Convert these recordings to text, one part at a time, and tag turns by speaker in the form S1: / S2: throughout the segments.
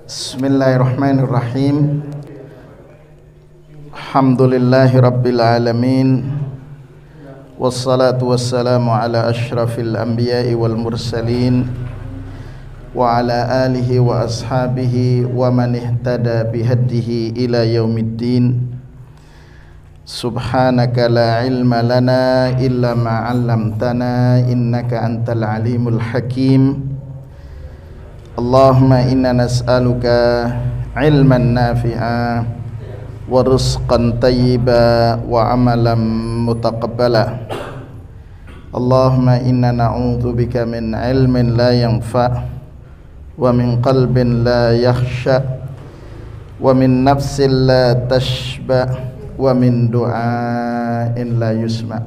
S1: Bismillahirrahmanirrahim. Alhamdulillahi rabbil alamin. Wassalatu wassalamu ala ashrafil anbiya'i wal mursalin wa ala alihi wa ashabihi wa man ihtada bihadihi ila yaumiddin. Subhanaka la ilma lana illa ma 'allamtana innaka antal alimul hakim. Allahumma inna nas'aluka ilman nafi'a wa rizqan tayyiba wa amalan mutaqabbala. Allahumma inna na'udzubika min ilmin la yanfa' wa min qalbin la yakhsha wa min nafsin la tashba wa min du'ain la yusma.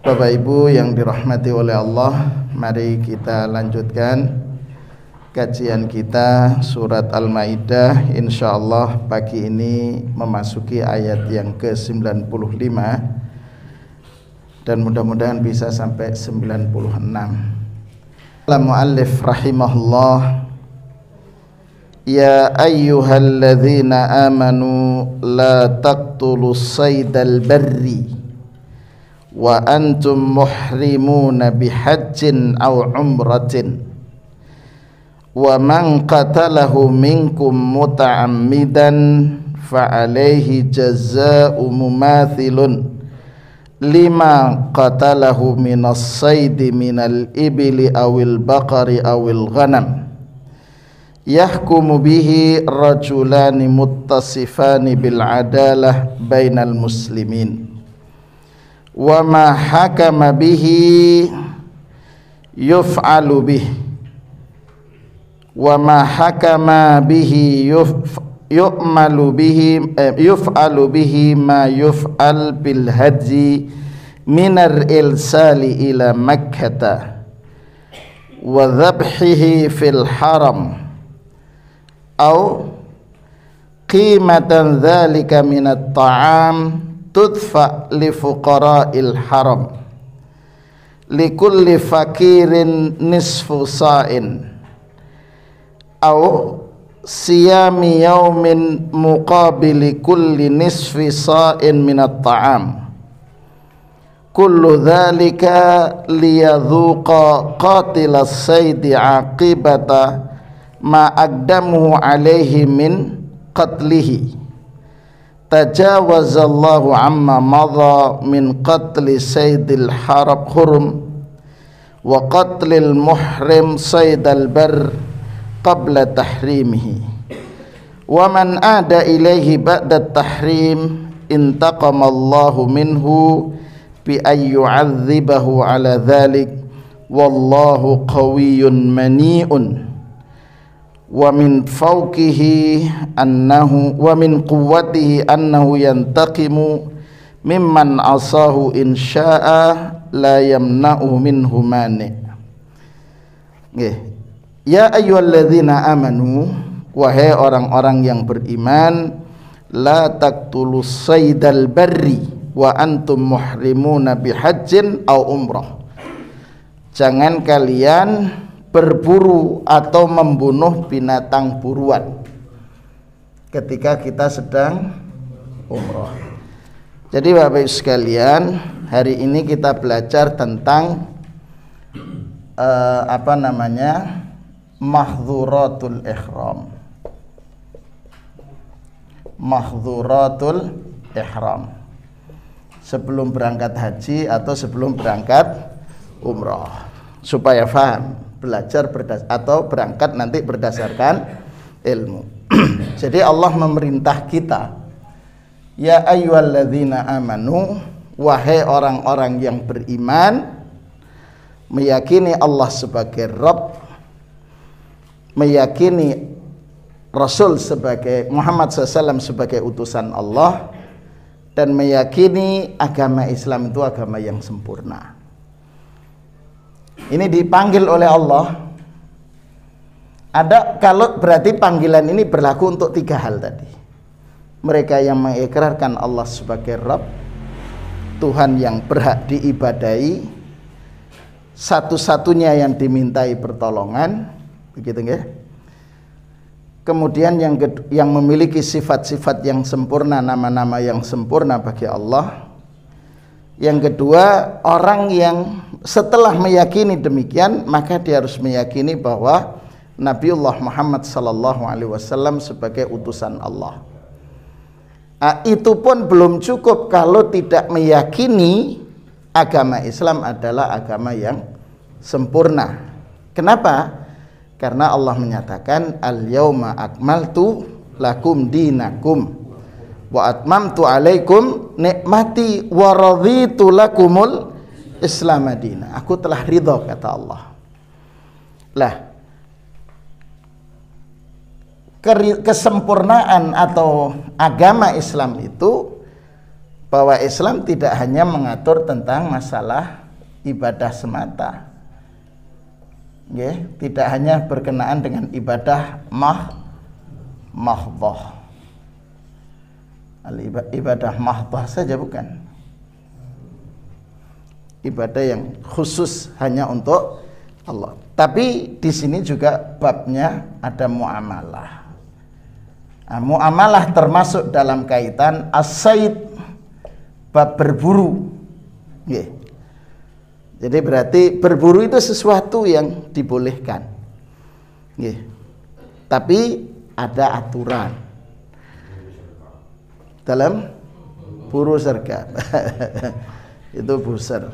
S1: Bapak Ibu yang dirahmati oleh Allah, mari kita lanjutkan kajian kita surat Al-Maidah. Insyaallah pagi ini memasuki ayat yang ke-95 dan mudah-mudahan bisa sampai 96. Al-Muallif rahimahullah, ya ayyuhalladzina amanu la taqtulus saydal barri wa antum muhrimuna bihajjin aw umratin wa man qatalahu minkum muta'ammidan fa alayhi jazaa'u mumathilun lima qatalahu minas saydi minal ibli awil baqari awil ghanam yahkumu bihi rajulani muttasifani bil adalah bainal muslimin wa ma hakama bihi yuf'alu bihi wa ma hakama bihi yu'malu bihi yuf'alu bihi ma yuf'al bil hadyi minar ilsali ila makkata wa dhabhihi fil haram aw qimatan dhalika minat ta'am tudfa li fuqara'il haram likulli fakirin nisfu sa'in aw siyami yaumin muqabili kulli nisfi sa'in minat ta'am kullu dhalika liyadhuqa qatilas saydi aqibata ma aqdamuhu alaihi min qatlihi tajawazallahu amma madha min qatli saydil harab hurum wa qatlil muhrim saydal bar qabla tahrimihi wa man ada ilaihi ba'da tahrim intaqamallahu minhu bi ayyu'adzibahu ala dhalik wallahu qawiyyun mani'un wa min fawqihi annahu wa min quwwatihi annahu yantaqimu mimman asahu insya'a la yamna'u minhu mani'. Ya ayyuhalladzina amanu, wahai orang-orang yang beriman, la taqtulus saydal barri wa antum muhrimuna bihajjin aw umrah. Jangan kalian berburu atau membunuh binatang buruan ketika kita sedang umroh. Jadi Bapak Ibu sekalian, hari ini kita belajar tentang mahdhuratul ihram. Mahdhuratul ihram. Sebelum berangkat haji atau sebelum berangkat umroh. Supaya paham, belajar atau berangkat nanti berdasarkan ilmu. Jadi Allah memerintah kita, ya ayyuhalladzina amanu, wahai orang-orang yang beriman, meyakini Allah sebagai Rabb, meyakini Rasul sebagai Muhammad SAW sebagai utusan Allah, dan meyakini agama Islam itu agama yang sempurna. Ini dipanggil oleh Allah. Ada, kalau berarti panggilan ini berlaku untuk 3 hal tadi. Mereka yang mengikrarkan Allah sebagai Rabb, Tuhan yang berhak diibadahi, satu-satunya yang dimintai pertolongan, begitu nggih? kemudian yang memiliki sifat-sifat yang sempurna, nama-nama yang sempurna bagi Allah. Yang kedua, orang yang setelah meyakini demikian, maka dia harus meyakini bahwa Nabiullah Muhammad sallallahu alaihi wasallam sebagai utusan Allah. Itu pun belum cukup kalau tidak meyakini agama Islam adalah agama yang sempurna. Kenapa? Karena Allah menyatakan al-yauma akmaltu lakum dinakum wa atmamtu alaikum nikmati wa raditu lakumul Islam madina. Aku telah ridha, kata Allah. Lah, kesempurnaan atau agama Islam itu, bahwa Islam tidak hanya mengatur tentang masalah ibadah semata, tidak hanya berkenaan dengan ibadah mahdhah, ibadah mahdhah saja, bukan ibadah yang khusus hanya untuk Allah. Tapi di sini juga babnya ada muamalah. Muamalah termasuk dalam kaitan as-sayd, bab berburu. Jadi berarti berburu itu sesuatu yang dibolehkan. Tapi ada aturan dalam buru sergap. Itu buser.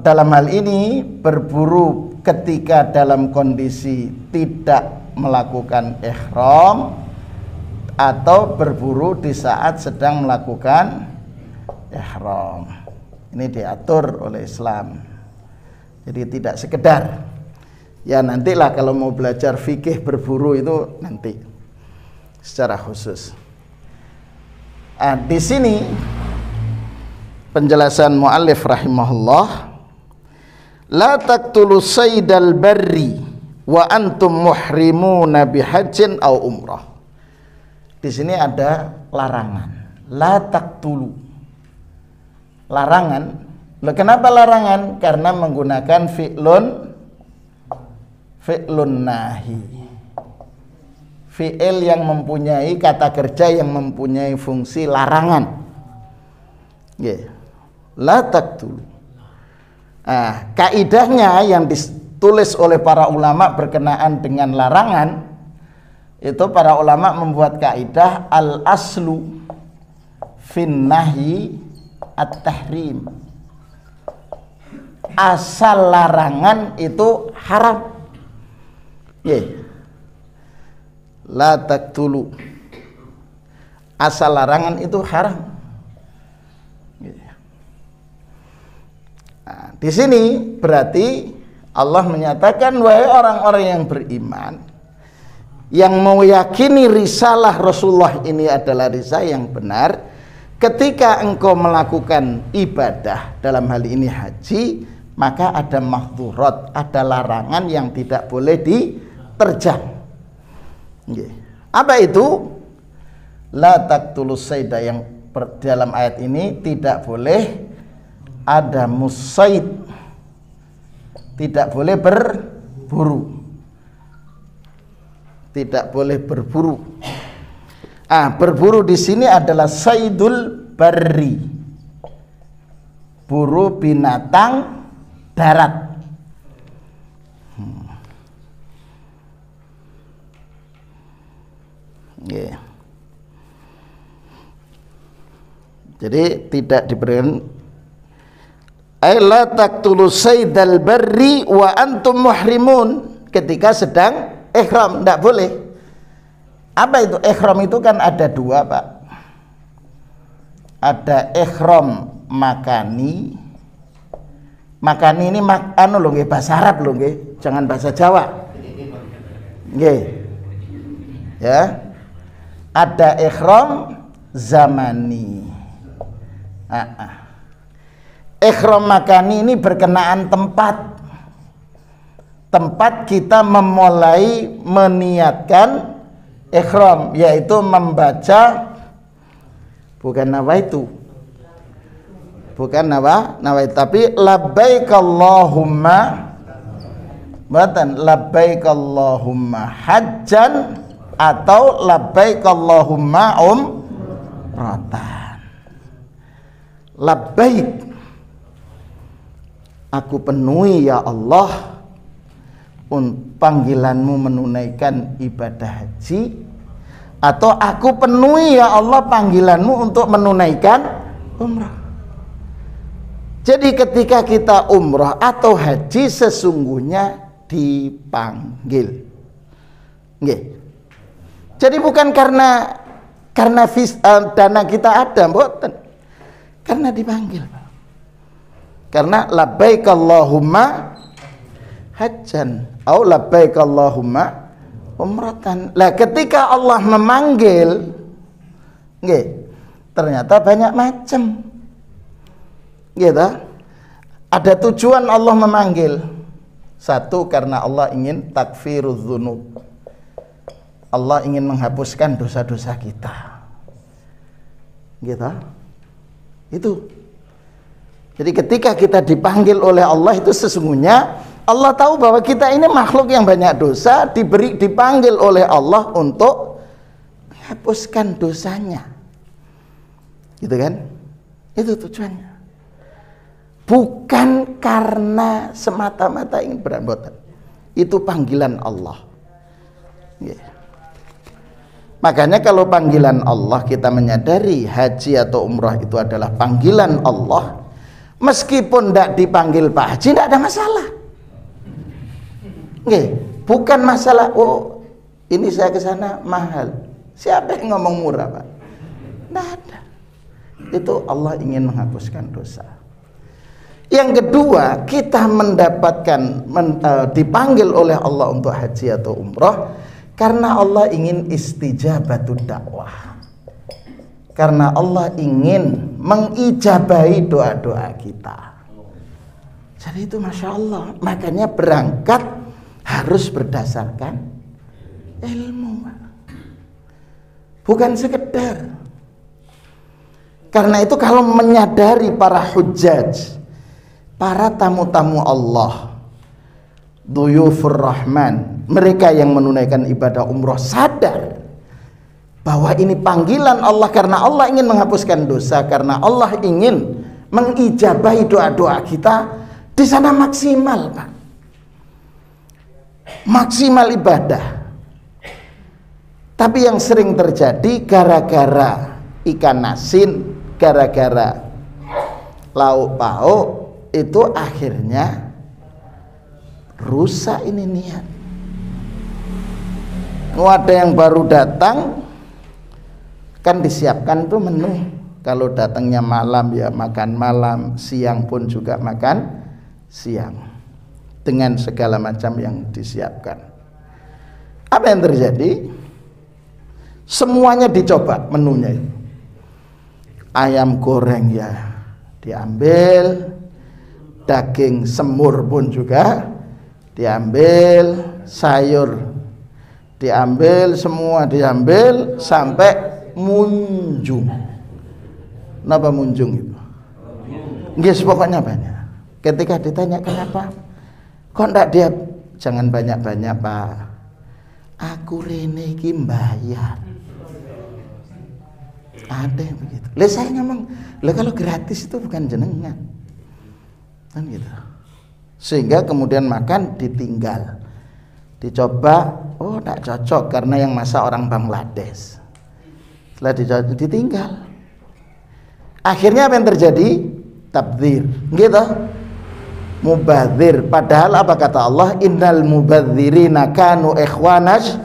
S1: Dalam hal ini berburu ketika dalam kondisi tidak melakukan ihram, atau berburu di saat sedang melakukan ihram. Ini diatur oleh Islam. Jadi tidak sekedar, ya nantilah kalau mau belajar fikih berburu itu nanti secara khusus. Di sini penjelasan muallif rahimahullah, la taqtulu saydal barri wa antum muhrimuna bihajjin aw umrah. Di sini ada larangan, la taqtulu, larangan. Loh, kenapa larangan? Karena menggunakan fi'lun nahi, fi'il yang mempunyai kata kerja yang mempunyai fungsi larangan. La taqtulu. Kaidahnya yang ditulis oleh para ulama berkenaan dengan larangan itu, para ulama membuat kaidah al-aslu fin nahyi at-tahrim. Asal larangan itu haram. La taqtulu, asal larangan itu haram. Di sini berarti Allah menyatakan, wahai orang-orang yang beriman, yang meyakini risalah Rasulullah ini adalah risalah yang benar, ketika engkau melakukan ibadah, dalam hal ini haji, maka ada mahdhurat, ada larangan yang tidak boleh diterjang. Apa itu? La taqtulus sayda, yang dalam ayat ini tidak boleh ada musaid, tidak boleh berburu, tidak boleh berburu. Berburu di sini adalah saydul barri, buru binatang darat. Jadi tidak diberikan la taqtulu saydal barri wa antum muhrimun, ketika sedang ihram, tidak boleh. Apa itu ihram? Itu kan ada dua, Pak. Ada ihram makani. Makani ini lho nggih, bahasa Arab lho nggih, jangan bahasa Jawa. Nggih. Ya. Ada ihram zamani. Ihram makani ini berkenaan tempat. Tempat kita memulai meniatkan ihram, yaitu membaca, bukan nawaitu, bukan nawaitu, tapi labbaik Allahumma Mboten labbaik Allahumma hajjan atau labbaik Allahumma umratan. Labbaik, aku penuhi ya Allah panggilanmu menunaikan ibadah haji, atau aku penuhi ya Allah panggilanmu untuk menunaikan umrah. Jadi ketika kita umrah atau haji sesungguhnya dipanggil. Nggih. Jadi bukan karena dana kita ada, mboten. Karena dipanggil, Pak. Karena labbaik Allahumma hajjan atau labbaik Allahumma umratan. Lah ketika Allah memanggil, nggih, ternyata banyak macam. Gitu. Ada tujuan Allah memanggil. Satu, karena Allah ingin takfirudz dzunub. Allah ingin menghapuskan dosa-dosa kita. Gitu. Itu. Jadi ketika kita dipanggil oleh Allah itu sesungguhnya Allah tahu bahwa kita ini makhluk yang banyak dosa, dipanggil oleh Allah untuk menghapuskan dosanya. Gitu kan? Itu tujuannya. Bukan karena semata-mata ingin berambotan. Itu panggilan Allah. Yeah. Makanya kalau panggilan Allah, kita menyadari haji atau umrah itu adalah panggilan Allah, meskipun tidak dipanggil Pak Haji tidak ada masalah. Yeah. Bukan masalah, oh ini saya ke sana mahal. Siapa yang ngomong murah, Pak? Tidak ada. Itu Allah ingin menghapuskan dosa. Yang kedua, kita mendapatkan dipanggil oleh Allah untuk haji atau umrah karena Allah ingin istijabatud dakwah. Karena Allah ingin mengijabahi doa-doa kita. Jadi itu Masya Allah. Makanya berangkat harus berdasarkan ilmu, bukan sekedar. Karena itu kalau menyadari para hujjaj, para tamu-tamu Allah, duyufur rahman, mereka yang menunaikan ibadah umroh sadar bahwa ini panggilan Allah, karena Allah ingin menghapuskan dosa, karena Allah ingin mengijabahi doa-doa kita. Di sana maksimal, Pak, maksimal ibadah. Tapi yang sering terjadi gara-gara ikan asin, gara-gara lauk pauk, itu akhirnya rusak ini niat. Ada yang baru datang kan disiapkan tuh menu. Kalau datangnya malam ya makan malam, siang pun juga makan siang, dengan segala macam yang disiapkan. Apa yang terjadi? Semuanya dicoba menunya itu. Ayam goreng ya diambil, daging semur pun juga diambil, sayur diambil, semua diambil sampai munjung. Kenapa munjung itu? Yes, pokoknya banyak. Ketika ditanya kenapa, kok enggak dia, jangan banyak-banyak Pak, aku rene iki mbayar. Ada yang begitu. Lah saya ngomong, lah kalau gratis itu bukan jenengan. Kan gitu. Sehingga kemudian makan ditinggal. Dicoba, oh tak cocok karena yang masak orang Bangladesh. Setelah ditinggal. Akhirnya apa yang terjadi? Tabdzir. Gitu. Mubadzir. Padahal apa kata Allah? Innal mubadzirina kanu ikhwanas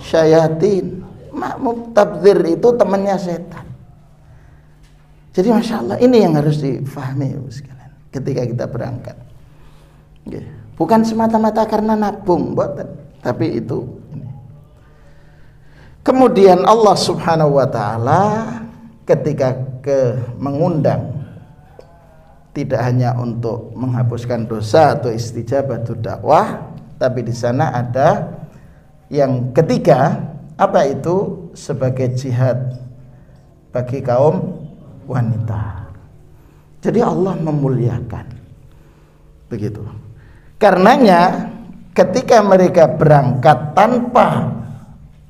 S1: syayatin. Tabdzir itu temannya setan. Jadi Masya Allah, ini yang harus difahami sekalian ketika kita berangkat. Bukan semata-mata karena nabung, tapi itu. Kemudian Allah Subhanahu wa Ta'ala ketika mengundang, tidak hanya untuk menghapuskan dosa atau istijabatud dakwah, tapi di sana ada yang ketiga. Apa itu? Sebagai jihad bagi kaum wanita. Jadi Allah memuliakan. Begitu. Karenanya ketika mereka berangkat tanpa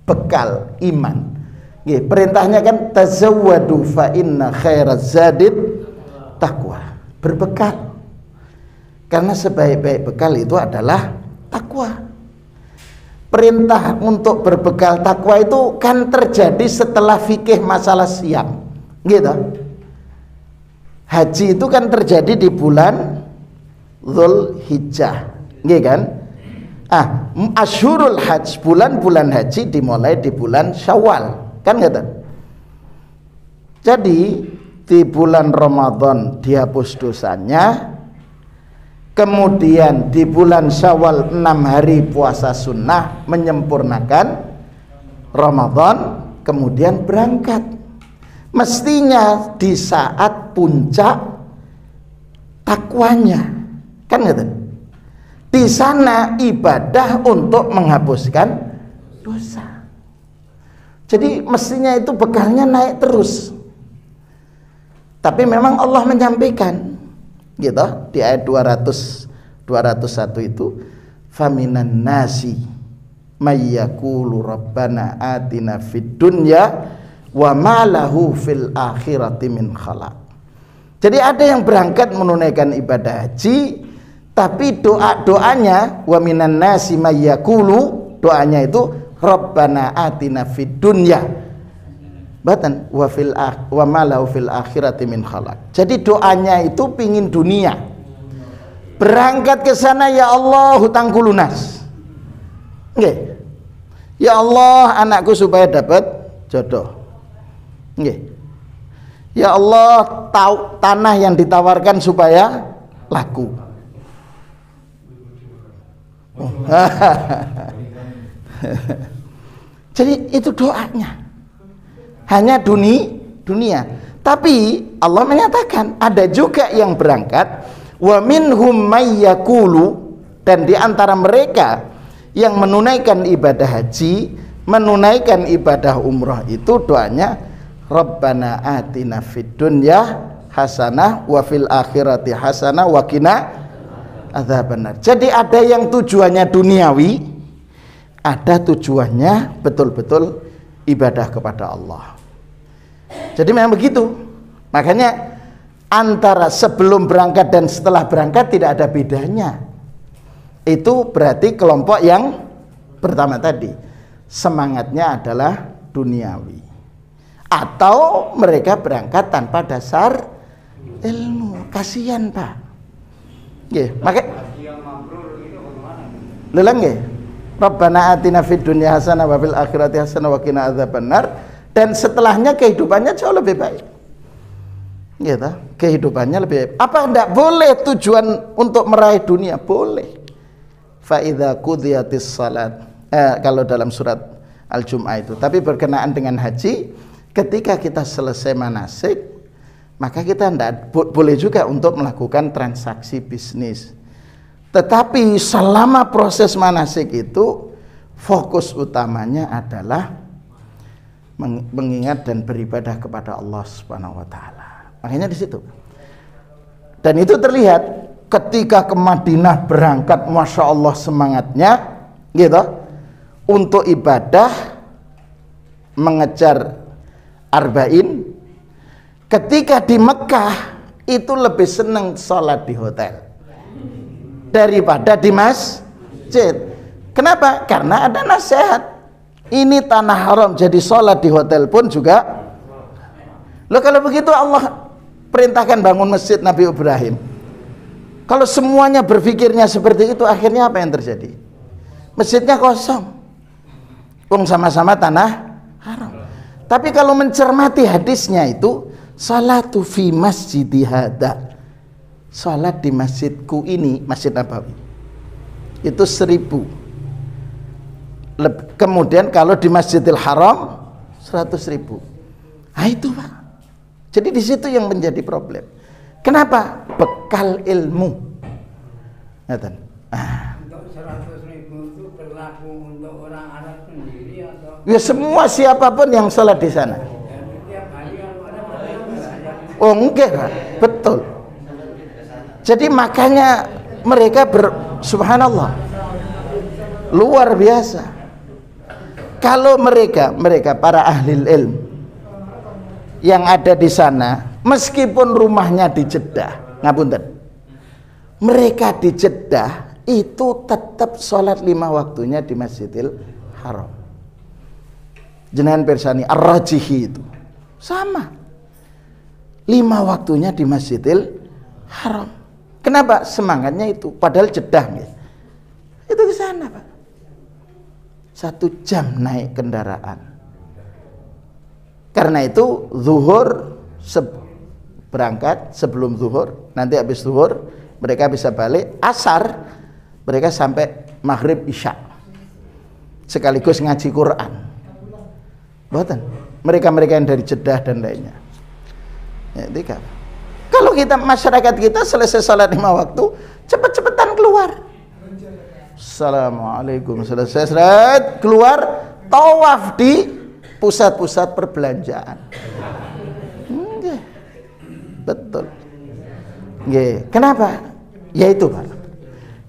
S1: bekal iman. Perintahnya kan tazawwadu fa inna khairaz zadid taqwa. Berbekal. Karena sebaik-baik bekal itu adalah takwa. Perintah untuk berbekal takwa itu kan terjadi setelah fikih masalah siam, gitu. Haji itu kan terjadi di bulan Dzulhijjah, gitu kan? Asyhurul hajj, bulan-bulan haji dimulai di bulan Syawal, kan gitu. Jadi di bulan Ramadan dihapus dosanya. Kemudian di bulan Syawal 6 hari puasa sunnah menyempurnakan Ramadan, kemudian berangkat. Mestinya di saat puncak takwanya, kan gitu. Di sana ibadah untuk menghapuskan dosa. Jadi mestinya itu bekalnya naik terus. Tapi memang Allah menyampaikan gitu di ayat 201 itu, faminan nasi may yaqulu rabbana atina fid dunya wa ma lahu fil akhirati min khalaq. Jadi ada yang berangkat menunaikan ibadah haji, tapi doanya wa minan nasi may yaqulu, doanya itu rabbana atina fid dunya batan wa ma lahu fil akhirati min khalaq. Jadi doanya itu pingin dunia. Berangkat ke sana, ya Allah hutangku lunas. Nggih. Ya Allah anakku supaya dapat jodoh. Nggih. Ya Allah tanah yang ditawarkan supaya laku. Jadi itu doanya. Hanya dunia. Tapi Allah menyatakan ada juga yang berangkat, wa minhum may yaqulu, dan di antara mereka yang menunaikan ibadah haji, menunaikan ibadah umrah itu doanya Rabbana atina fid dunya hasanah wa fil akhirati hasanah wa qina adzabannar. Jadi ada yang tujuannya duniawi, ada tujuannya betul-betul ibadah kepada Allah. Jadi memang begitu. Makanya antara sebelum berangkat dan setelah berangkat tidak ada bedanya. Itu berarti kelompok yang pertama tadi semangatnya adalah duniawi, atau mereka berangkat tanpa dasar ilmu. Kasihan Pak. Nggih, makanya lelang nggih. Rabbana atina fid dunya hasanah wa fil akhirati hasanah wa qina adzabannar. Dan setelahnya kehidupannya jauh lebih baik, gitu. Kehidupannya lebih baik. Apa enggak boleh tujuan untuk meraih dunia? Boleh. Fa idza qudiyatis salat, kalau dalam surat Al-Jum'ah itu. Tapi berkenaan dengan haji, ketika kita selesai manasik, maka kita enggak boleh juga untuk melakukan transaksi bisnis. Tetapi selama proses manasik itu, fokus utamanya adalah mengingat dan beribadah kepada Allah Subhanahu wa taala. Makanya di situ. Dan itu terlihat ketika ke Madinah berangkat, Masya Allah semangatnya gitu, untuk ibadah mengejar arba'in. Ketika di Mekah itu lebih senang sholat di hotel daripada di masjid. Kenapa? Karena ada nasihat. Ini tanah haram, jadi sholat di hotel pun juga. Loh kalau begitu Allah perintahkan bangun masjid Nabi Ibrahim. Kalau semuanya berpikirnya seperti itu, akhirnya apa yang terjadi? Masjidnya kosong. Sama-sama tanah haram. Tapi kalau mencermati hadisnya itu, salatu fi masjidi hada, salat di masjidku ini, Masjid Nabawi, itu 1000. Kemudian kalau di Masjidil Haram 100.000. Nah itu Pak. Jadi di situ yang menjadi problem. Kenapa? Bekal ilmu. Untuk
S2: 100.000 itu berlaku untuk orang Arab sendiri atau?
S1: Ya semua siapapun yang sholat di sana. Oh enggak Pak, betul. Jadi makanya mereka subhanallah. luar biasa. Kalau mereka para ahli ilmu yang ada di sana, meskipun rumahnya di Jeddah, ngapunten, mereka di Jeddah itu tetap sholat 5 waktunya di Masjidil Haram. Jenengan persani Ar-Rajihi itu sama, 5 waktunya di Masjidil Haram. Kenapa? Semangatnya itu. Padahal Jeddah itu ke sana, Pak. 1 jam naik kendaraan. Karena itu zuhur berangkat sebelum zuhur, nanti habis zuhur mereka bisa balik, asar mereka sampai maghrib isya sekaligus ngaji Quran. Buatan mereka yang dari Jeddah dan lainnya. Ya, kalau kita masyarakat kita selesai salat 5 waktu, cepet-cepetan keluar. Assalamualaikum, selesai keluar, tawaf di pusat-pusat perbelanjaan. Betul. Kenapa? Ya itu, Pak.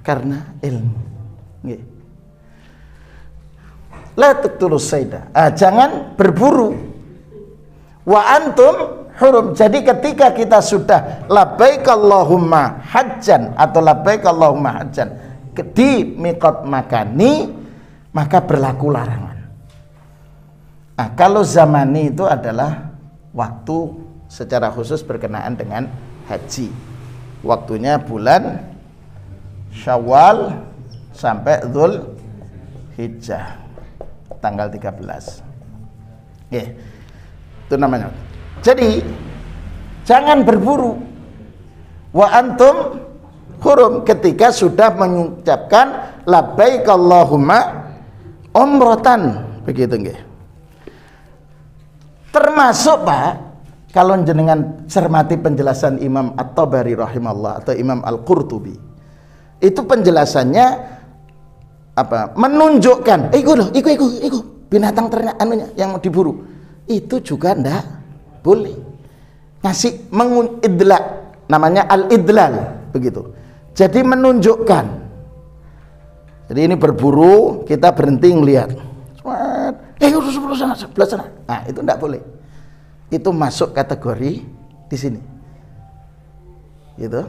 S1: Karena ilmu. La taqtulus sayda. Jangan berburu. Wa antum hurum. Jadi ketika kita sudah labbaik Allahumma hajjan atau labbaik Allahumma hajjan di miqat makani, maka berlaku larangan. Kalau zamani itu adalah waktu secara khusus berkenaan dengan haji. Waktunya bulan Syawal sampai Dzul Hijjah tanggal 13. Itu namanya. Jadi jangan berburu. Wa antum hurum ketika sudah mengucapkan labbaik Allahumma umratan, begitu nggih. Termasuk, Pak, kalau jenengan cermati penjelasan Imam At-Tabari rahimahullah atau Imam Al-Qurtubi, itu penjelasannya apa? Menunjukkan, iku binatang ternak yang diburu. Itu juga ndak boleh. Ngasih mengidlal, namanya al-idlal, begitu. Jadi menunjukkan. Jadi ini berburu, kita berhenti ngelihat. Sebelah sana. Nah, itu ndak boleh. Itu masuk kategori di sini. Gitu.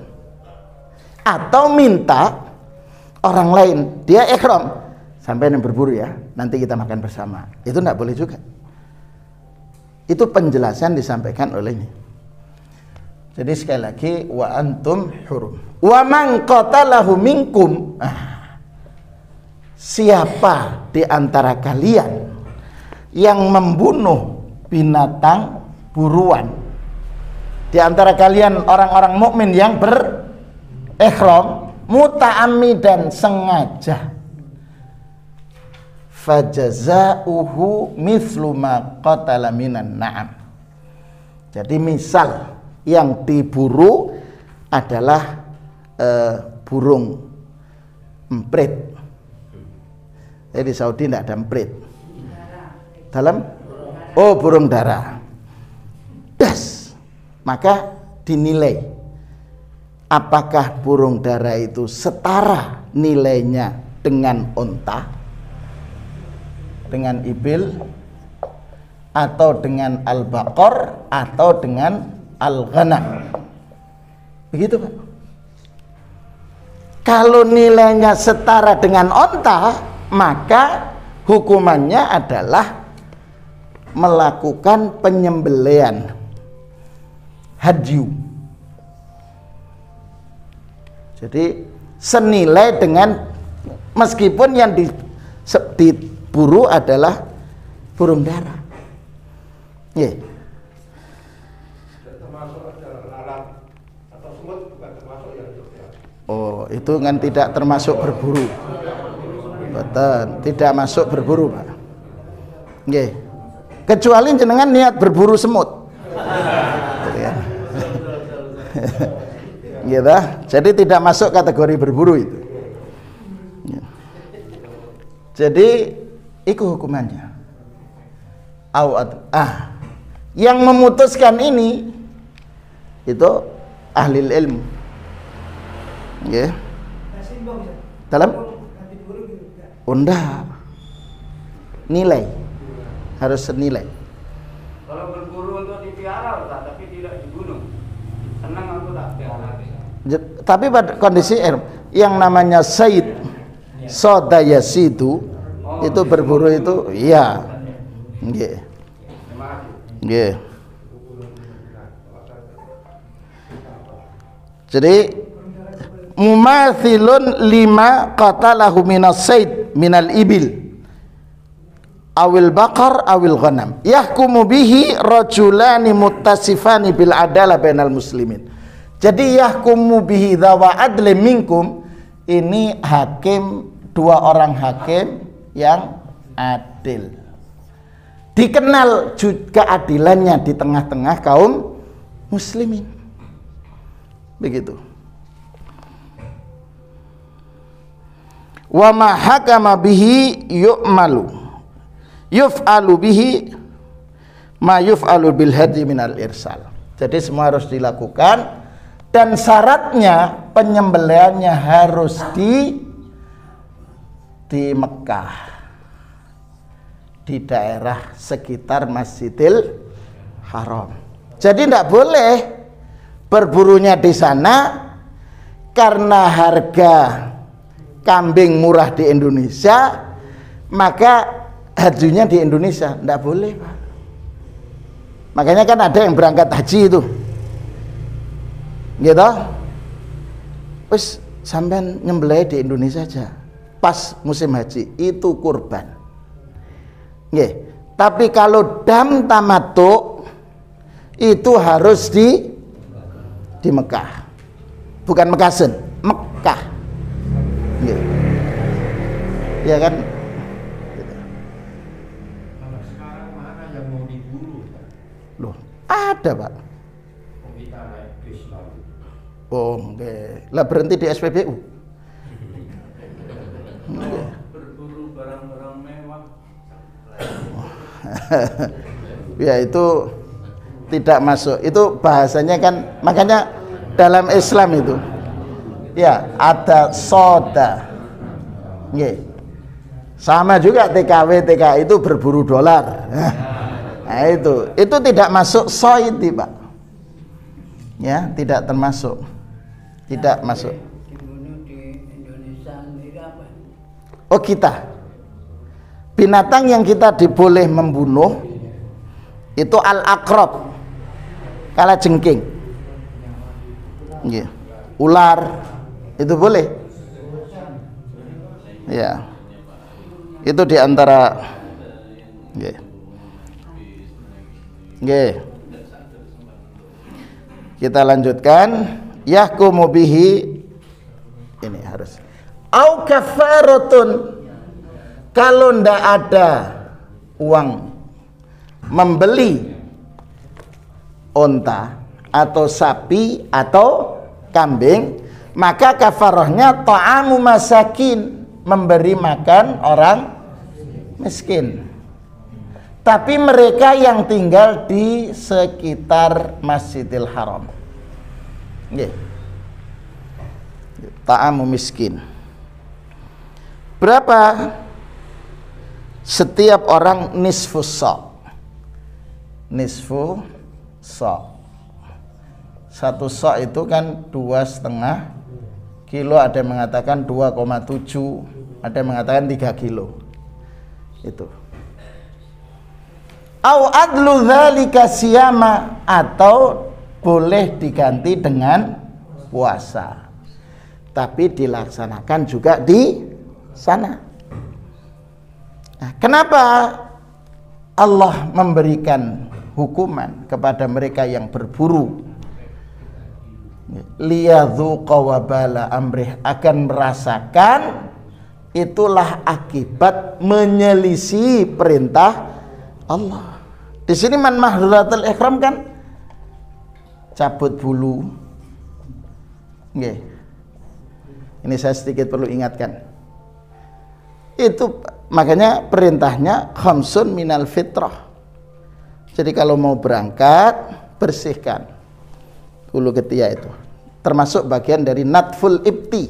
S1: Atau minta orang lain, dia ihram, sampai yang berburu ya, nanti kita makan bersama. Itu ndak boleh juga. Itu penjelasan disampaikan oleh ini. Jadi sekali lagi, wa antum hurum. Wa man qatalahu minkum. Siapa di antara kalian yang membunuh binatang buruan, di antara kalian orang-orang mukmin yang berihram muta'ammidan sengaja, fajazauhu mithlu ma qatala minan na'am. Jadi misal yang diburu adalah burung emprit. Di Saudi tidak ada emprit. Dalam burung dara. Das. Maka dinilai apakah burung dara itu setara nilainya dengan unta, dengan ibil, atau dengan al-baqar, atau dengan al-ghanam. Begitu, Pak. Kalau nilainya setara dengan unta, maka hukumannya adalah melakukan penyembelihan hadyu. Jadi senilai dengan, meskipun yang diburu adalah burung dara. Oh, itu kan tidak termasuk berburu. Betul, tidak masuk berburu, Pak. Kecuali jenengan niat berburu semut. Gitu. Jadi tidak masuk kategori berburu itu. Jadi itu hukumannya. Yang memutuskan ini itu ahli ilmu. Dalam Enggak. Nilai. Harus senilai.
S2: Kalau berburu untuk dipiara Ustaz, tapi tidak dibunuh. Senang aku tak piara.
S1: Tapi pada kondisi yang namanya said sodayasidu itu berburu itu iya. Nggih. Nggih. Jadi mumathilun lima qatalahu minas said minal ibil awil baqar awil ghanam yahkumu bihi rajulani muttasifani bil adalah bainal muslimin. Jadi yahkumu bihi dzawa adli minkum, ini hakim, dua orang hakim yang adil, dikenal keadilannya di tengah-tengah kaum muslimin. Begitu. Wa ma hakama bihi yuf'alu bihi ma yuf'alu bil hadi minal irsal. Jadi semua harus dilakukan, dan syaratnya penyembelihannya harus di Mekah, di daerah sekitar Masjidil Haram. Jadi tidak boleh berburunya di sana karena harga kambing murah di Indonesia, maka hajinya di Indonesia. Tidak boleh, Pak. Makanya kan ada yang berangkat haji itu, gitu. Wis sampean nyembelih di Indonesia aja. Pas musim haji itu kurban. Nggih. Tapi kalau dam tamattu itu harus di Mekah. Bukan Mekasen, Mekah. Nggih. Ya kan?
S3: Kalau sekarang mana yang mau diburu?
S1: Loh, ada, Pak.
S3: Kita naik bis lalu.
S1: Oh, nggih. Lah berhenti di SPBU.
S2: Berburu barang-barang mewah.
S1: Ya itu tidak masuk. Itu bahasanya kan, makanya dalam Islam itu ya ada soda. Nggih. Sama juga TKW TKI itu berburu dolar. Nah itu tidak masuk soid, Pak. Ya, tidak termasuk. Tidak masuk.
S2: Dibunuh di Indonesia sendiri apa?
S1: Oh, kita. Binatang yang kita diboleh membunuh itu al-aqrab, kalajengking. Nggih. Ular itu boleh. Ya. Itu diantara nggih. Nggih. Kita lanjutkan. Yahkumu bihi, ini harus au kafaratun, kalau ndak ada uang membeli onta atau sapi atau kambing, maka kafarahnya ta'amu masakin, memberi makan orang miskin. Tapi mereka yang tinggal di sekitar Masjidil Haram. Nggih. Ta'amu miskin. Berapa? Setiap orang nisfu sa'. Nisfu sa'. Satu sa' itu kan 2,5 kilo, ada yang mengatakan 2,7, ada yang mengatakan 3 kilo. Itu. Au adlu dzalika siyama, atau boleh diganti dengan puasa. Tapi dilaksanakan juga di sana. Nah, kenapa Allah memberikan hukuman kepada mereka yang berburu? Liyadzuqa wabala amrih, akan merasakan itulah akibat menyelisih perintah Allah. Di sini man mahdhuratul ihram kan cabut bulu. Nggih. Ini saya sedikit perlu ingatkan. Itu makanya perintahnya khamsun minal fitrah. Jadi kalau mau berangkat, bersihkan bulu ketiak itu. Termasuk bagian dari natful ibti,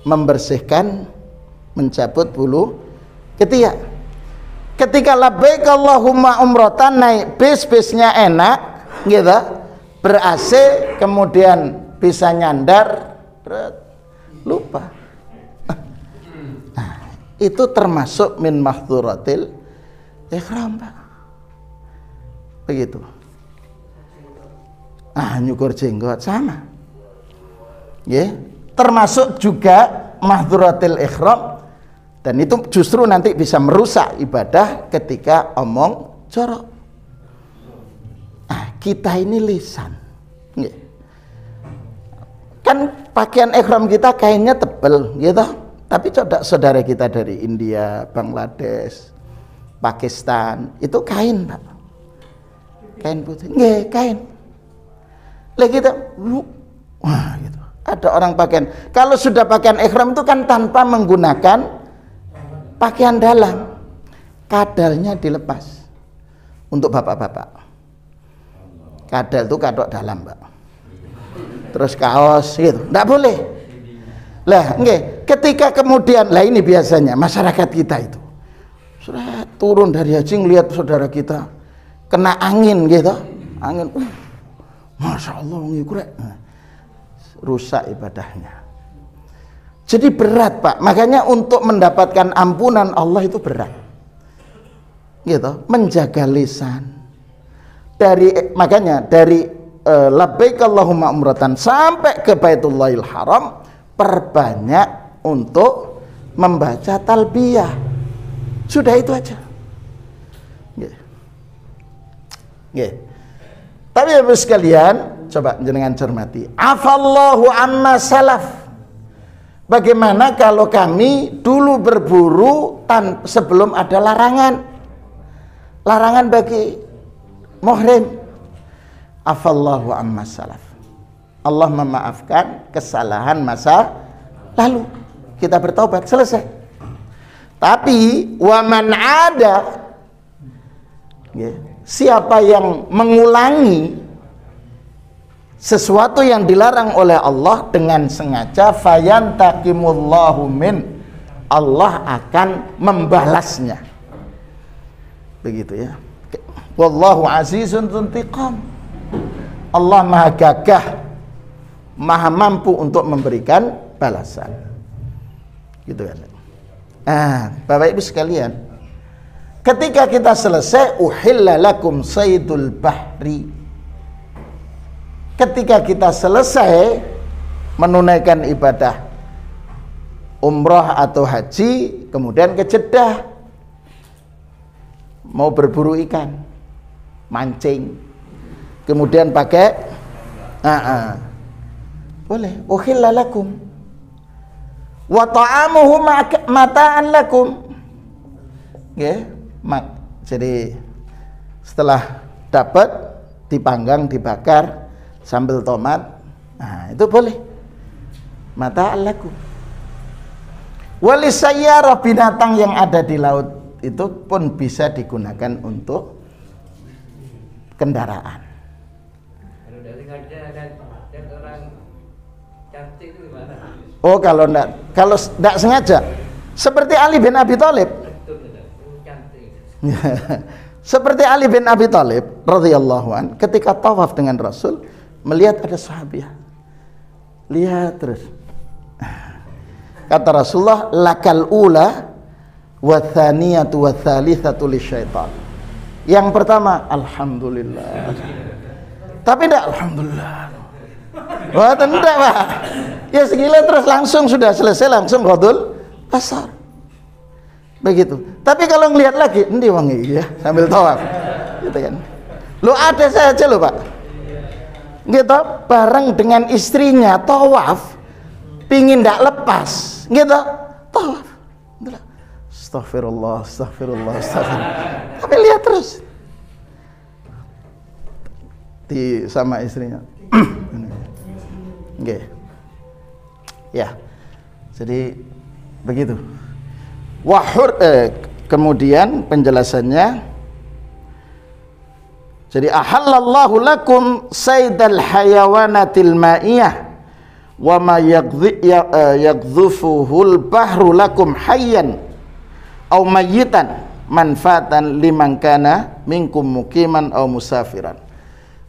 S1: membersihkan mencabut bulu ketiak. Ketika labbaik Allahumma umratan, naik bis-bisnya enak gitu, ber-AC, kemudian bisa nyandar, lupa. Nah, itu termasuk min mahdhuratil ihram, Pak. Begitu. Nyukur jenggot sama. Ya, termasuk juga mahdhuratil ihram, dan itu justru nanti bisa merusak ibadah ketika omong jorok. Kita ini lisan. Ya. Kan pakaian ihram kita kainnya tebel gitu. Tapi coba saudara kita dari India, Bangladesh, Pakistan, itu kain, Pak. Kain putih. Nggih, kain. Lah kita wah gitu. Ada orang pakaian. Kalau sudah pakaian ihram itu kan tanpa menggunakan pakaian dalam. Kadalnya dilepas. Untuk bapak-bapak. Kadal itu kadok dalam, Pak. Terus kaos gitu. Enggak boleh. Lah, nggih, ketika kemudian ini biasanya masyarakat kita itu sudah turun dari haji ngelihat saudara kita kena angin gitu. Angin. Masya Allah, rusak ibadahnya. Jadi berat, Pak. Makanya untuk mendapatkan ampunan Allah itu berat. Gitu, menjaga lisan. Makanya dari labbaik Allahumma umratan sampai ke Baitullahil Haram, perbanyak untuk membaca talbiyah. Sudah itu aja. Nggih. Tapi Bapak sekalian, coba jenengan cermati. Afallahu amma salaf. Bagaimana kalau kami dulu berburu sebelum ada larangan? Larangan bagi muhrim. Afallahu amma salaf. Allah memaafkan kesalahan masa lalu. Kita bertobat, selesai. Tapi waman ada, siapa yang mengulangi sesuatu yang dilarang oleh Allah dengan sengaja, fayantaqimullahu min, Allah akan membalasnya. Begitu ya. Wallahu azizun dzuntiqam. Allah maha gagah, maha mampu untuk memberikan balasan. Gitu kan. Bapak Ibu sekalian, ketika kita selesai, uhilla lakum saydul bahri. Ketika kita selesai menunaikan ibadah umrah atau haji, kemudian ke Jeddah, mau berburu ikan, mancing, kemudian pakai boleh, uhilla lakum wa ta'amuhu mata'an lakum. Jadi setelah dapat, dipanggang, dibakar sambal tomat, itu boleh, mata'an lakum. Walisayyarah, binatang yang ada di laut itu pun bisa digunakan untuk kendaraan.
S2: Kalau dari ada orang cantik itu gimana?
S1: Oh, kalau enggak sengaja, seperti Ali bin Abi Thalib. Seperti Ali bin Abi Thalib radhiyallahu an, ketika tawaf dengan Rasul, melihat ada sahabiah. Lihat terus. Kata Rasulullah, lakal ula wa thaniyatu wa thalithatu lisyaitan. Yang pertama, alhamdulillah. Tapi enggak alhamdulillah. Wah, tidak, Pak. Ya segila terus langsung sudah selesai, langsung qadul basar. Begitu. Tapi kalau ngelihat lagi, endi wong iki ya, sambil tawaf. Gitu kan. Lo ada saja lo, Pak. Gitu, bareng dengan istrinya tawaf, pingin ndak lepas. Gitu, tawaf. Astagfirullah, astagfirullah, astagfirullah. Tapi lihat terus. Sama istrinya. Nggih. Ya. Jadi begitu. Kemudian penjelasannya, jadi ahallallahu lakum saydal hayawanatil ma'iyah wa ma yaqdhufuhul bahru lakum hayyan aw mayyitan manfaatan liman kana minkum muqiman aw musafiran.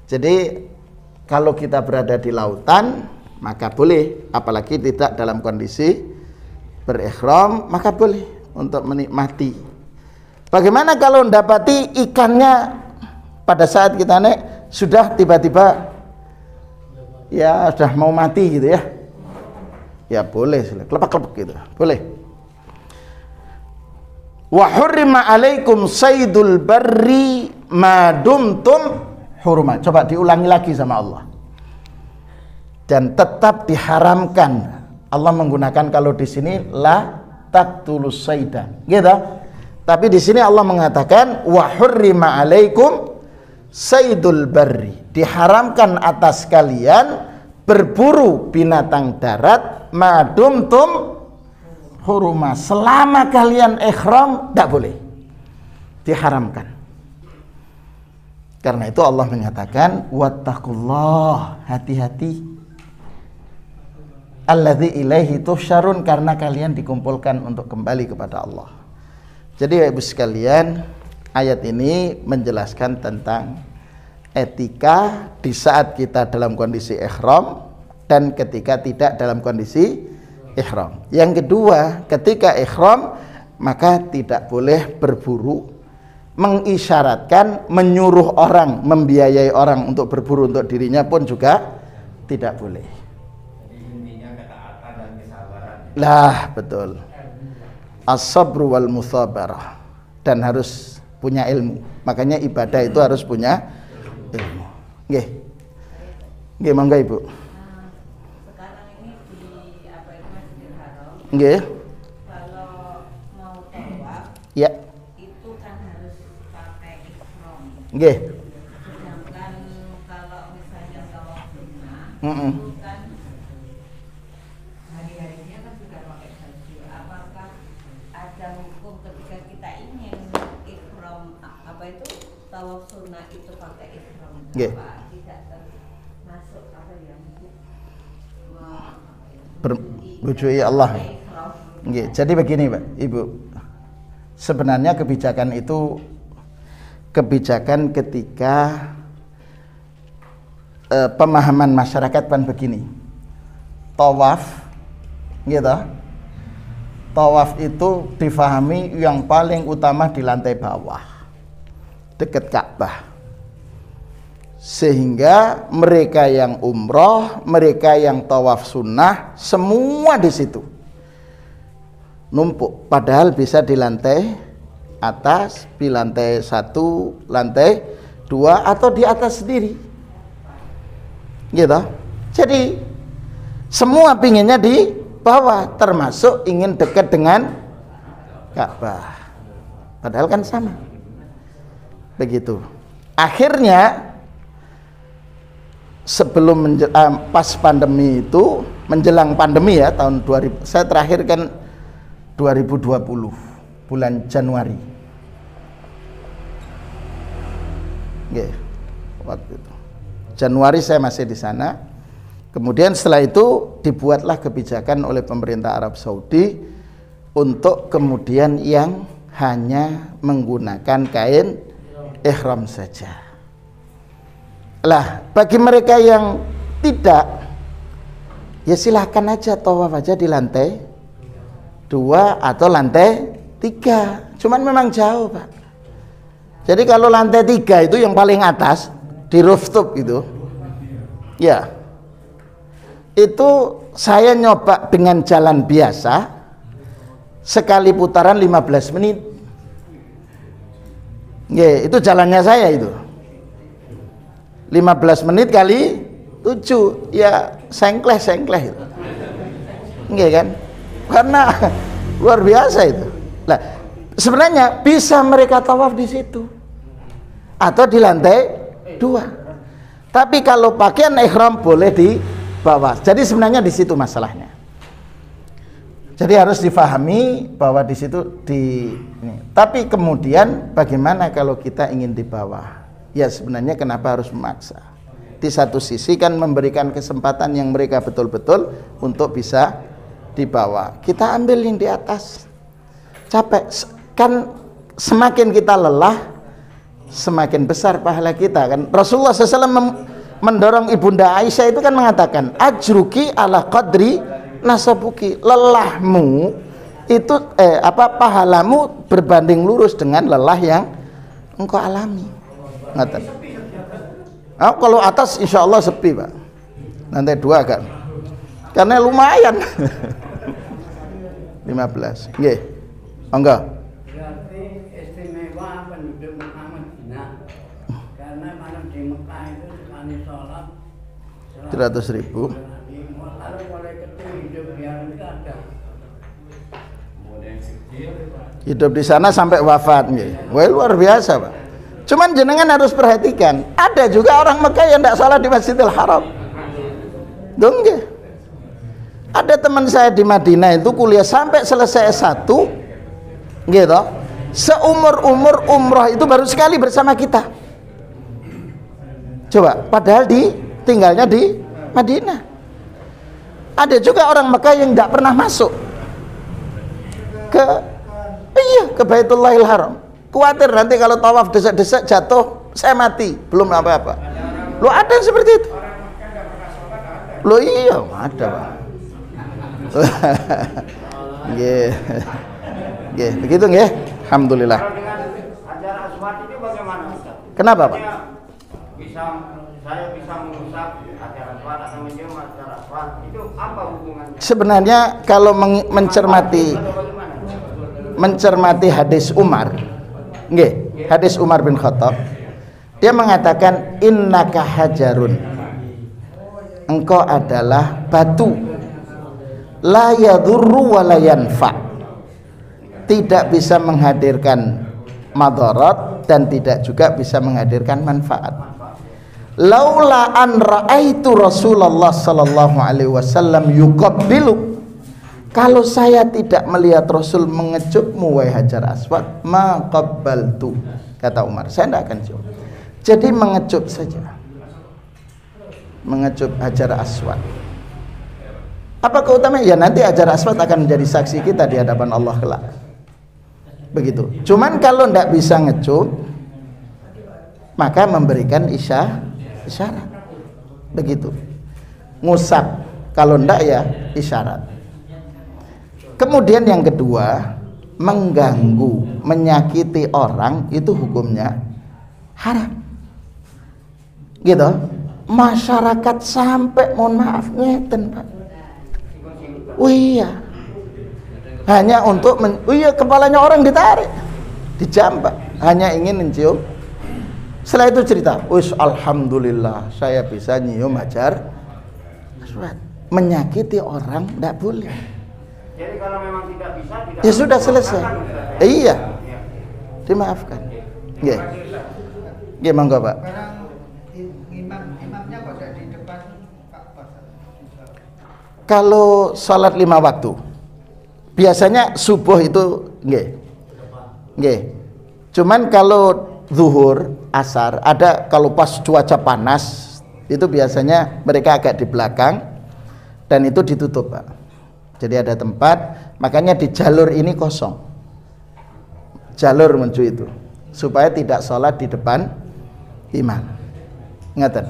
S1: Jadi kalau kita berada di lautan maka boleh, apalagi tidak dalam kondisi berihram, maka boleh untuk menikmati. Bagaimana kalau mendapati ikannya pada saat kita naik sudah tiba-tiba ya sudah mau mati gitu ya? Ya boleh, kelepak-kelepak gitu, boleh. Wa hurrima alaikum saydul barri ma dumtum hurma. Coba diulangi lagi sama Allah. Dan tetap diharamkan. Allah menggunakan kalau di sini la taqtulus sayda, gitu. Tapi di sini Allah mengatakan wa hurrima alaikum saydul barri. Diharamkan atas kalian berburu binatang darat ma dumtum hurma, selama kalian ihram tidak boleh, diharamkan. Karena itu Allah menyatakan wattaqullah, hati-hati, alladzi ilaihi tuhsyarun, karena kalian dikumpulkan untuk kembali kepada Allah. Jadi Ibu sekalian, ayat ini menjelaskan tentang etika di saat kita dalam kondisi ihram dan ketika tidak dalam kondisi ihram. Yang kedua, ketika ihram maka tidak boleh berburu, mengisyaratkan, menyuruh orang, membiayai orang untuk berburu untuk dirinya pun juga tidak boleh.
S3: Jadi intinya ketaatan dan kesabaran.
S1: Lah, betul. As-sabru wal musabarah, dan harus punya ilmu. Makanya ibadah itu harus punya ilmu. Nggih. Nggih, monggo Ibu. Nggih.
S4: Kalau mau tawaf,
S1: Ya.
S4: itu kan harus pakai ihram.
S1: Nggih.
S4: Sedangkan kalau misalnya tawaf sunnah,
S1: Heeh.
S4: itu kan hari-harinya kan sudah pakai baju. Apakah ada hukum ketika kita ingin ihram, apa itu tawaf sunnah itu pakai ihram?
S1: Nggih.
S4: Apa tidak termasuk apa yang
S1: Bujui Allah. Nggih, jadi begini Pak, Ibu. Sebenarnya kebijakan itu kebijakan ketika pemahaman masyarakat kan begini. Tawaf gitu. Tawaf itu difahami yang paling utama di lantai bawah, dekat Ka'bah. Sehingga mereka yang umroh, mereka yang tawaf sunnah, semua di situ numpuk. Padahal bisa di lantai atas, di lantai 1, lantai 2, atau di atas sendiri, gitu. Jadi semua pinginnya di bawah, termasuk ingin dekat dengan Ka'bah. Padahal kan sama. Begitu. Akhirnya sebelum pas pandemi itu, menjelang pandemi ya, tahun 2000, saya terakhir kan 2020 bulan Januari. Nggih, waktu itu Januari saya masih di sana. Kemudian setelah itu dibuatlah kebijakan oleh pemerintah Arab Saudi untuk kemudian yang hanya menggunakan kain ihram saja. Lah, bagi mereka yang tidak, ya silahkan aja tawaf aja di lantai 2 atau lantai 3. Cuman memang jauh Pak. Jadi kalau lantai 3 itu yang paling atas, di rooftop itu, ya, itu saya nyoba dengan jalan biasa, sekali putaran 15 menit. Ya, itu jalannya saya itu 15 menit kali 7, ya sengkleh itu. Nggih kan? Karena luar biasa itu. Nah, sebenarnya bisa mereka tawaf di situ atau di lantai 2. Tapi kalau pakaian ihram boleh di bawah. Jadi sebenarnya di situ masalahnya. Jadi harus difahami bahwa di situ ini. Tapi kemudian bagaimana kalau kita ingin di bawah? Ya sebenarnya kenapa harus memaksa? di satu sisi kan memberikan kesempatan yang mereka betul-betul untuk bisa dibawa. Kita ambil yang di atas. Capek kan, semakin kita lelah semakin besar pahala kita kan. Rasulullah SAW mendorong Ibunda Aisyah itu kan mengatakan, ajruki ala qadri nasabuki, lelahmu itu pahalamu berbanding lurus dengan lelah yang engkau alami. Ngatain. Oh, kalau atas insya Allah sepi Pak, lantai 2 kan, karena lumayan. 15 nggih, enggak
S2: Berarti istimewa penduduk Mekah Madinah, karena malam di Mekah itu sekali sholat
S1: 300.000.
S2: Kalau mulai kecil hidup biar itu ada.
S1: Hidup di sana sampai wafat nggih. Wah, luar biasa Pak. Cuman jenengan harus perhatikan, ada juga orang Mekah yang tidak sholat di Masjidil Haram. Dong nggih. Ada teman saya di Madinah itu kuliah sampai selesai S1 gitu. Seumur-umur umroh itu baru sekali bersama kita. Coba, padahal tinggalnya di Madinah. Ada juga orang Mekah yang tidak pernah masuk ke Baitullahil Haram. Khawatir nanti kalau tawaf desak-desak jatuh, saya mati, belum apa-apa. Lo ada yang seperti itu? Lo iya, ada Pak. Nggih. Nggih, begitu nggih. Alhamdulillah.
S3: Kalau dengan Hajar Aswad itu bagaimana Ustaz?
S1: Kenapa Pak?
S3: Saya bisa mengusap Hajar Aswad atau menyium Hajar Aswad, itu apa hubungannya?
S1: Sebenarnya kalau mencermati
S3: Atau bagaimana?
S1: mencermati hadis Umar, nggih, hadis Umar bin Khattab, dia mengatakan innaka hajarun, engkau adalah batu, la yadurru wa la yanfa, tidak bisa menghadirkan madarat dan tidak juga bisa menghadirkan manfaat. Laula an raaitu Rasulullah sallallahu alaihi wasallam yuqabbilu, kalau saya tidak melihat Rasul mengecupmu wahai Hajar Aswad, ma qabbaltu, kata Umar, saya tidak akan cium. Jadi mengecup saja, mengecup Hajar Aswad. Apa keutamaan? Ya nanti Hajar Aswad akan menjadi saksi kita di hadapan Allah kelak. Begitu. Cuman kalau tidak bisa ngecup, maka memberikan isyarat. Begitu. Ngusap. Kalau tidak ya isyarat. Kemudian yang kedua, mengganggu, menyakiti orang itu hukumnya haram. Gitu. Masyarakat sampai mohon maaf ngeten Pak. Oh iya. Hanya untuk kepalanya orang ditarik, dijambak, hanya ingin mencium. Setelah itu cerita, "Wis alhamdulillah saya bisa nyium Hajar Aswad." Menyakiti orang tidak boleh.
S3: Jadi kalau memang tidak bisa, tidak
S1: Ya sudah selesai.
S3: Ustaz, ya?
S1: Iya.
S3: Ya.
S1: Dimaafkan. Nggih. Nggih monggo Pak.
S5: Barang imamnya kok ada di depan Ka'bah.
S1: Kalau sholat 5 waktu, biasanya subuh itu nggih. Nggih. Cuman kalau zuhur, asar, ada kalau pas cuaca panas, itu biasanya mereka agak di belakang dan itu ditutup Pak. Jadi ada tempat, makanya di jalur ini kosong. Jalur menuju itu, supaya tidak sholat di depan imam. Ingat.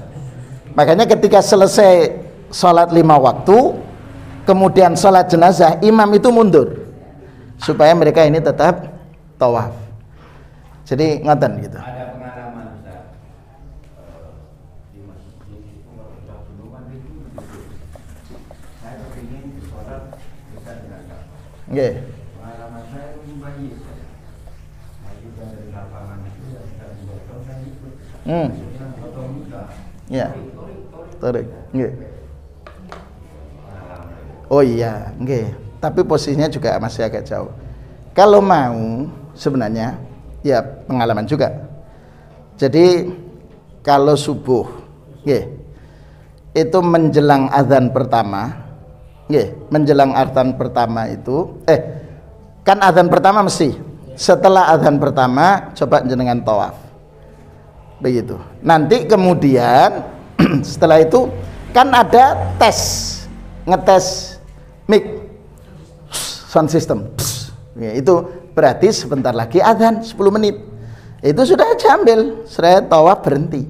S1: Makanya ketika selesai sholat 5 waktu, kemudian sholat jenazah, imam itu mundur, supaya mereka ini tetap tawaf. Jadi ngoten gitu.
S3: Ada pengalaman Ustaz, di masjid itu dulu kan itu saya kepingin sholat dekat dengan Ka'bah.
S1: Nggih.
S3: Pengalaman saya itu bayi Ustaz. Saya juga dari lapangan itu ya kita dibotol saya ikut. Yang potong muka.
S1: Ya. Tarik. Nggih. Oh iya, nggih. Tapi posisinya juga masih agak jauh. Kalau mau sebenarnya ya pengalaman juga. Jadi kalau subuh, nggih, itu menjelang azan pertama, nggih, menjelang azan pertama itu, kan azan pertama mesti. Setelah azan pertama, coba jenengan tawaf. Begitu. Nanti kemudian Setelah itu kan ada tes, ngetes mic sound system. Ya, itu berarti sebentar lagi adzan 10 menit. Itu sudah aja ambil, saya tawaf berhenti.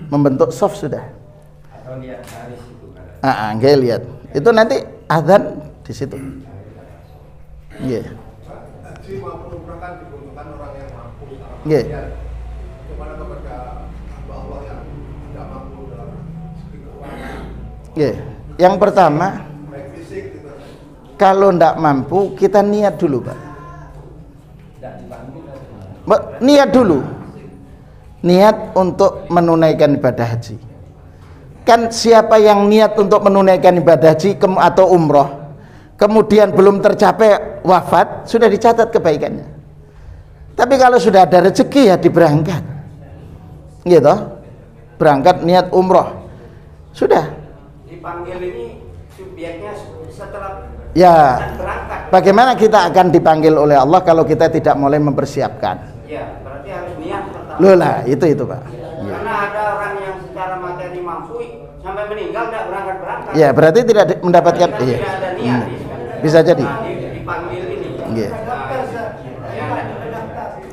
S1: Membentuk soft sudah.
S3: Atau lihat garis itu kan.
S1: Nggak lihat. Itu nanti adzan di situ. Iya.
S6: Haji maupun umrah kan dibutuhkan orang yang mampu.
S1: Iya.
S6: Bagaimana kepada hamba Allah yang tidak mampu dalam segi keuangan?
S1: Iya. Yang pertama,
S6: Baik fisik gitu.
S1: kalau ndak mampu kita niat dulu, Pak.
S3: Tidak dipanggil
S1: Niat dulu. Niat untuk menunaikan ibadah haji. Kan siapa yang niat untuk menunaikan ibadah haji atau umroh, kemudian belum tercapai wafat, sudah dicatat kebaikannya. Tapi kalau sudah ada rezeki ya diberangkat, gitu, berangkat niat umroh, sudah.
S2: Dipanggil ini subjeknya setelah
S1: Ya,
S2: berangkat.
S1: bagaimana kita akan dipanggil oleh Allah kalau kita tidak mulai mempersiapkan?
S2: Ya, berarti harus niat pertama.
S1: Loh lah, itu Pak. Ya.
S2: Karena ada orang yang secara materi mampu sampai meninggal tidak berangkat.
S1: Ya, berarti tidak mendapatkan.
S2: Karena
S1: Iya.
S2: tidak ada niat.
S1: Bisa jadi.
S2: Nah, dipanggil ini.
S1: Iya.
S2: Nah,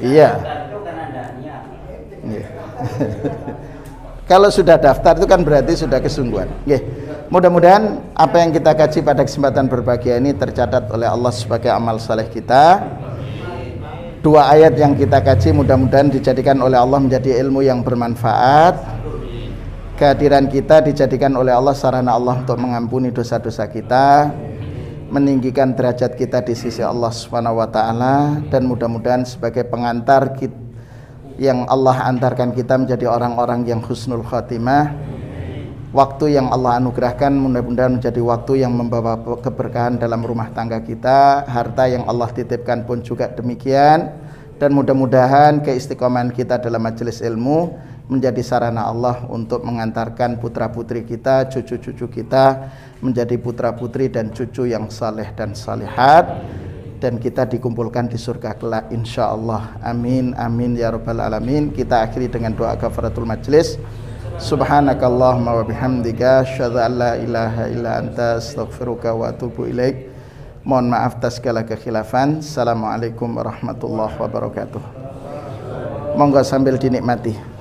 S1: Iya.
S2: itu kan ada niat.
S1: Iya. Kalau sudah daftar itu kan berarti sudah kesungguhan. Nggih. Mudah-mudahan apa yang kita kaji pada kesempatan berbahagia ini tercatat oleh Allah sebagai amal saleh kita. Dua ayat yang kita kaji mudah-mudahan dijadikan oleh Allah menjadi ilmu yang bermanfaat. Kehadiran kita dijadikan oleh Allah sarana Allah untuk mengampuni dosa-dosa kita, meninggikan derajat kita di sisi Allah Subhanahu wa taala, dan mudah-mudahan sebagai pengantar kita yang Allah antarkan kita menjadi orang-orang yang husnul khatimah. Waktu yang Allah anugerahkan mudah-mudahan menjadi waktu yang membawa keberkahan dalam rumah tangga kita. Harta yang Allah titipkan pun juga demikian. Dan mudah-mudahan keistiqomahan kita dalam majelis ilmu menjadi sarana Allah untuk mengantarkan putra-putri kita, cucu-cucu kita menjadi putra-putri dan cucu yang saleh dan salihat, dan kita dikumpulkan di surga kelak insyaallah. Amin amin ya rabbal alamin. Kita akhiri dengan doa kafaratul majlis. Subhanakallahumma wa bihamdika asyhadu an la ilaha illa anta astaghfiruka wa atubu ilaik. Mohon maaf atas segala kekhilafan. Assalamualaikum warahmatullahi wabarakatuh. Monggo sambil dinikmati.